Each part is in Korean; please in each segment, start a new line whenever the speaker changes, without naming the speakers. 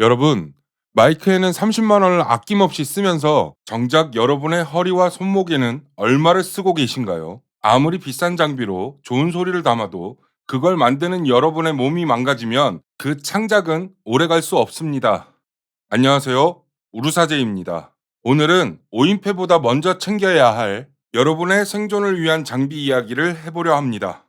여러분, 마이크에는 30만 원을 아낌없이 쓰면서 정작 여러분의 허리와 손목에는 얼마를 쓰고 계신가요? 아무리 비싼 장비로 좋은 소리를 담아도 그걸 만드는 여러분의 몸이 망가지면 그 창작은 오래 갈 수 없습니다. 안녕하세요. 우루사제입니다. 오늘은 오인패보다 먼저 챙겨야 할 여러분의 생존을 위한 장비 이야기를 해보려 합니다.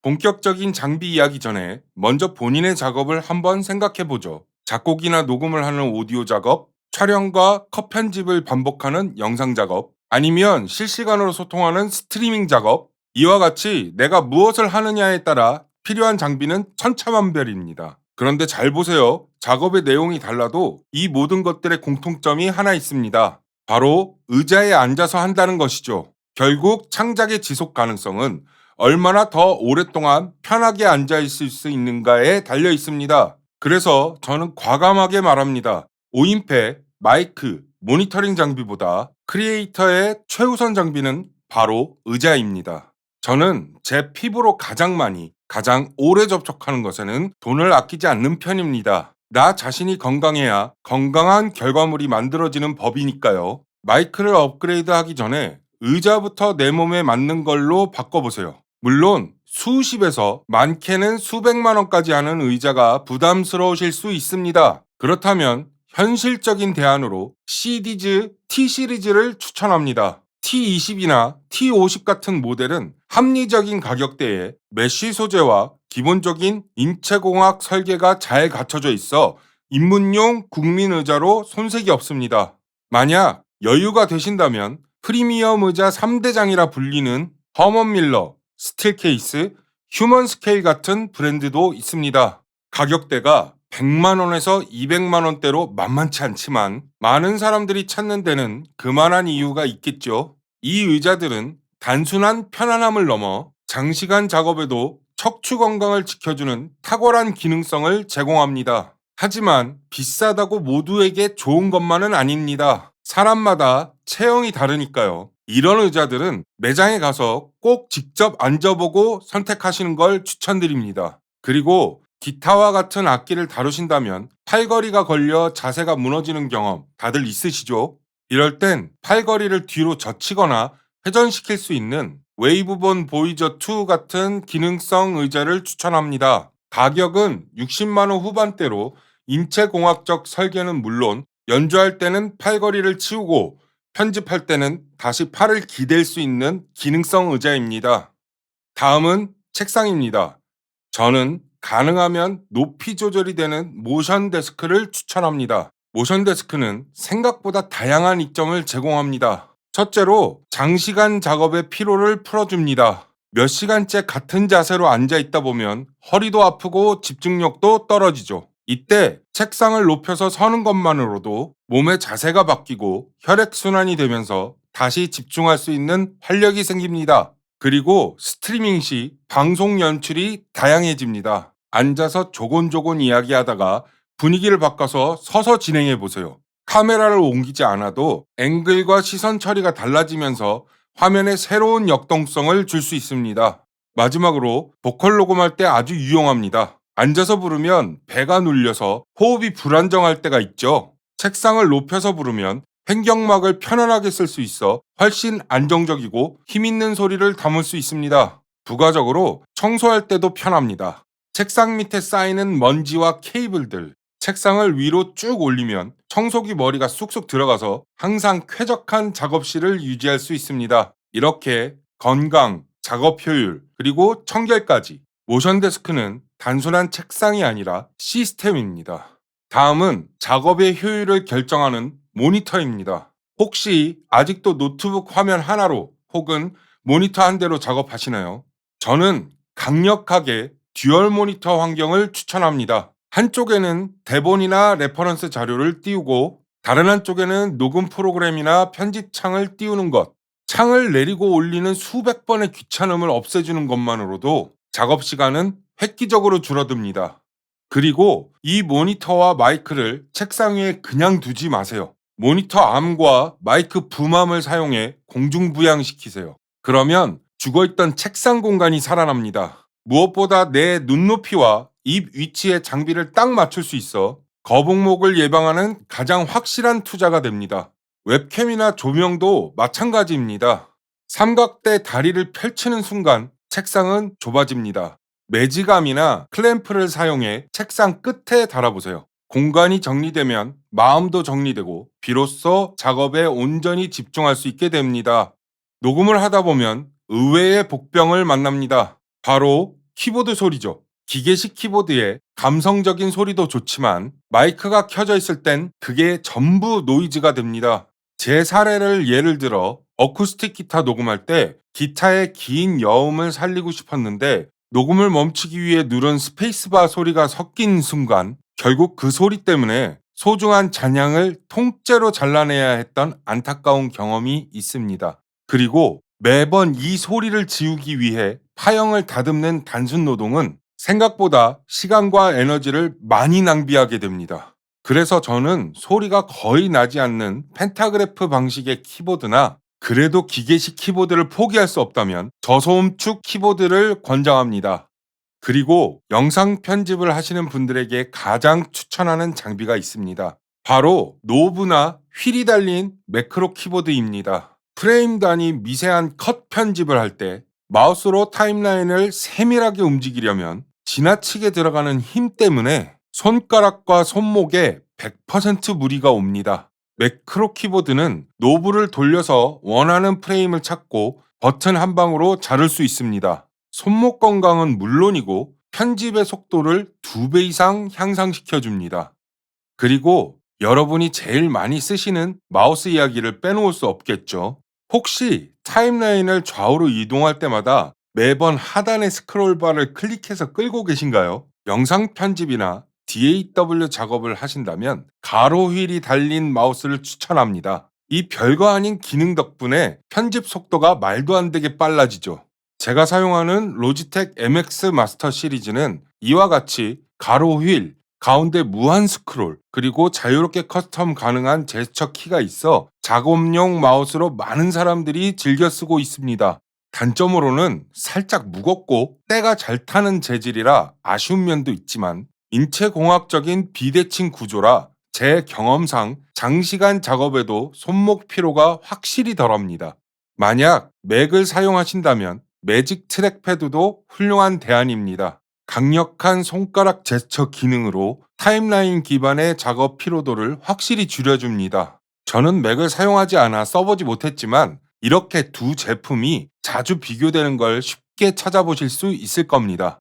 본격적인 장비 이야기 전에 먼저 본인의 작업을 한번 생각해 보죠. 작곡이나 녹음을 하는 오디오 작업, 촬영과 컷 편집을 반복하는 영상 작업, 아니면 실시간으로 소통하는 스트리밍 작업, 이와 같이 내가 무엇을 하느냐에 따라 필요한 장비는 천차만별입니다. 그런데 잘 보세요. 작업의 내용이 달라도 이 모든 것들의 공통점이 하나 있습니다. 바로 의자에 앉아서 한다는 것이죠. 결국 창작의 지속 가능성은 얼마나 더 오랫동안 편하게 앉아 있을 수 있는가에 달려 있습니다. 그래서 저는 과감하게 말합니다. 오인패, 마이크, 모니터링 장비보다 크리에이터의 최우선 장비는 바로 의자입니다. 저는 제 피부로 가장 많이, 가장 오래 접촉하는 것에는 돈을 아끼지 않는 편입니다. 나 자신이 건강해야 건강한 결과물이 만들어지는 법이니까요. 마이크를 업그레이드 하기 전에 의자부터 내 몸에 맞는 걸로 바꿔보세요. 물론 수십에서 많게는 수백만 원까지 하는 의자가 부담스러우실 수 있습니다. 그렇다면 현실적인 대안으로 시디즈 T 시리즈를 추천합니다. T20이나 T50 같은 모델은 합리적인 가격대에 메쉬 소재와 기본적인 인체공학 설계가 잘 갖춰져 있어 입문용 국민 의자로 손색이 없습니다. 만약 여유가 되신다면 프리미엄 의자 3대장이라 불리는 허먼 밀러, 스틸 케이스, 휴먼 스케일 같은 브랜드도 있습니다. 가격대가 100만 원에서 200만 원대로 만만치 않지만 많은 사람들이 찾는 데는 그만한 이유가 있겠죠. 이 의자들은 단순한 편안함을 넘어 장시간 작업에도 척추 건강을 지켜주는 탁월한 기능성을 제공합니다. 하지만 비싸다고 모두에게 좋은 것만은 아닙니다. 사람마다 체형이 다르니까요. 이런 의자들은 매장에 가서 꼭 직접 앉아보고 선택하시는 걸 추천드립니다. 그리고 기타와 같은 악기를 다루신다면 팔걸이가 걸려 자세가 무너지는 경험 다들 있으시죠? 이럴 땐 팔걸이를 뒤로 젖히거나 회전시킬 수 있는 웨이브본 보이저 2 같은 기능성 의자를 추천합니다. 가격은 60만 원 후반대로 인체공학적 설계는 물론 연주할 때는 팔걸이를 치우고 편집할 때는 다시 팔을 기댈 수 있는 기능성 의자입니다. 다음은 책상입니다. 저는 가능하면 높이 조절이 되는 모션 데스크를 추천합니다. 모션 데스크는 생각보다 다양한 이점을 제공합니다. 첫째로 장시간 작업의 피로를 풀어줍니다. 몇 시간째 같은 자세로 앉아 있다 보면 허리도 아프고 집중력도 떨어지죠. 이때 책상을 높여서 서는 것만으로도 몸의 자세가 바뀌고 혈액순환이 되면서 다시 집중할 수 있는 활력이 생깁니다. 그리고 스트리밍 시 방송 연출이 다양해집니다. 앉아서 조곤조곤 이야기하다가 분위기를 바꿔서 서서 진행해 보세요. 카메라를 옮기지 않아도 앵글과 시선 처리가 달라지면서 화면에 새로운 역동성을 줄 수 있습니다. 마지막으로 보컬 녹음할 때 아주 유용합니다. 앉아서 부르면 배가 눌려서 호흡이 불안정할 때가 있죠. 책상을 높여서 부르면 횡격막을 편안하게 쓸 수 있어 훨씬 안정적이고 힘있는 소리를 담을 수 있습니다. 부가적으로 청소할 때도 편합니다. 책상 밑에 쌓이는 먼지와 케이블들, 책상을 위로 쭉 올리면 청소기 머리가 쑥쑥 들어가서 항상 쾌적한 작업실을 유지할 수 있습니다. 이렇게 건강, 작업 효율, 그리고 청결까지 모션 데스크는 단순한 책상이 아니라 시스템입니다. 다음은 작업의 효율을 결정하는 모니터입니다. 혹시 아직도 노트북 화면 하나로 혹은 모니터 한 대로 작업하시나요? 저는 강력하게 듀얼 모니터 환경을 추천합니다. 한쪽에는 대본이나 레퍼런스 자료를 띄우고 다른 한쪽에는 녹음 프로그램이나 편집 창을 띄우는 것. 창을 내리고 올리는 수백 번의 귀찮음을 없애주는 것만으로도 작업 시간은 획기적으로 줄어듭니다. 그리고 이 모니터와 마이크를 책상 위에 그냥 두지 마세요. 모니터 암과 마이크 붐암을 사용해 공중부양시키세요. 그러면 죽어있던 책상 공간이 살아납니다. 무엇보다 내 눈높이와 입 위치에 장비를 딱 맞출 수 있어 거북목을 예방하는 가장 확실한 투자가 됩니다. 웹캠이나 조명도 마찬가지입니다. 삼각대 다리를 펼치는 순간 책상은 좁아집니다. 매지감이나 클램프를 사용해 책상 끝에 달아보세요. 공간이 정리되면 마음도 정리되고 비로소 작업에 온전히 집중할 수 있게 됩니다. 녹음을 하다 보면 의외의 복병을 만납니다. 바로 키보드 소리죠. 기계식 키보드의 감성적인 소리도 좋지만 마이크가 켜져 있을 땐 그게 전부 노이즈가 됩니다. 제 사례를 예를 들어 어쿠스틱 기타 녹음할 때 기타의 긴 여음을 살리고 싶었는데 녹음을 멈추기 위해 누른 스페이스바 소리가 섞인 순간 결국 그 소리 때문에 소중한 잔향을 통째로 잘라내야 했던 안타까운 경험이 있습니다. 그리고 매번 이 소리를 지우기 위해 파형을 다듬는 단순 노동은 생각보다 시간과 에너지를 많이 낭비하게 됩니다. 그래서 저는 소리가 거의 나지 않는 펜타그래프 방식의 키보드나 그래도 기계식 키보드를 포기할 수 없다면 저소음축 키보드를 권장합니다. 그리고 영상 편집을 하시는 분들에게 가장 추천하는 장비가 있습니다. 바로 노브나 휠이 달린 매크로 키보드입니다. 프레임 단위 미세한 컷 편집을 할 때 마우스로 타임라인을 세밀하게 움직이려면 지나치게 들어가는 힘 때문에 손가락과 손목에 100% 무리가 옵니다. 매크로 키보드는 노브를 돌려서 원하는 프레임을 찾고 버튼 한 방으로 자를 수 있습니다. 손목 건강은 물론이고 편집의 속도를 2배 이상 향상시켜 줍니다. 그리고 여러분이 제일 많이 쓰시는 마우스 이야기를 빼놓을 수 없겠죠. 혹시 타임라인을 좌우로 이동할 때마다 매번 하단의 스크롤바를 클릭해서 끌고 계신가요? 영상 편집이나 DAW 작업을 하신다면 가로 휠이 달린 마우스를 추천합니다. 이 별거 아닌 기능 덕분에 편집 속도가 말도 안 되게 빨라지죠. 제가 사용하는 로지텍 MX 마스터 시리즈는 이와 같이 가로 휠, 가운데 무한 스크롤, 그리고 자유롭게 커스텀 가능한 제스처 키가 있어 작업용 마우스로 많은 사람들이 즐겨 쓰고 있습니다. 단점으로는 살짝 무겁고 때가 잘 타는 재질이라 아쉬운 면도 있지만 인체공학적인 비대칭 구조라 제 경험상 장시간 작업에도 손목 피로가 확실히 덜합니다. 만약 맥을 사용하신다면 매직 트랙패드도 훌륭한 대안입니다. 강력한 손가락 제스처 기능으로 타임라인 기반의 작업 피로도를 확실히 줄여줍니다. 저는 맥을 사용하지 않아 써보지 못했지만 이렇게 두 제품이 자주 비교되는 걸 쉽게 찾아보실 수 있을 겁니다.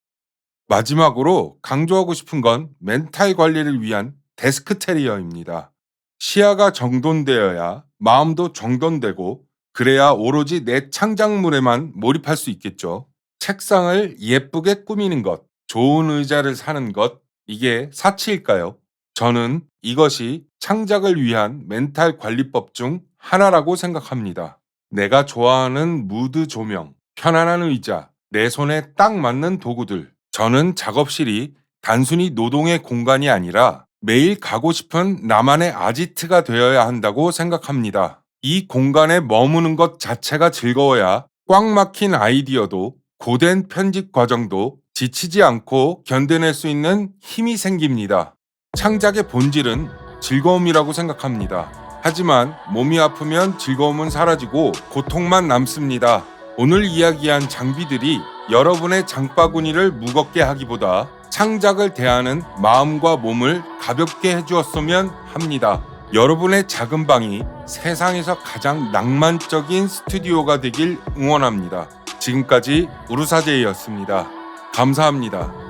마지막으로 강조하고 싶은 건 멘탈 관리를 위한 데스크 테리어입니다. 시야가 정돈되어야 마음도 정돈되고 그래야 오로지 내 창작물에만 몰입할 수 있겠죠. 책상을 예쁘게 꾸미는 것, 좋은 의자를 사는 것, 이게 사치일까요? 저는 이것이 창작을 위한 멘탈 관리법 중 하나라고 생각합니다. 내가 좋아하는 무드 조명, 편안한 의자, 내 손에 딱 맞는 도구들. 저는 작업실이 단순히 노동의 공간이 아니라 매일 가고 싶은 나만의 아지트가 되어야 한다고 생각합니다. 이 공간에 머무는 것 자체가 즐거워야 꽉 막힌 아이디어도 고된 편집 과정도 지치지 않고 견뎌낼 수 있는 힘이 생깁니다. 창작의 본질은 즐거움이라고 생각합니다. 하지만 몸이 아프면 즐거움은 사라지고 고통만 남습니다. 오늘 이야기한 장비들이 여러분의 장바구니를 무겁게 하기보다 창작을 대하는 마음과 몸을 가볍게 해주었으면 합니다. 여러분의 작은 방이 세상에서 가장 낭만적인 스튜디오가 되길 응원합니다. 지금까지 우르사제이였습니다. 감사합니다.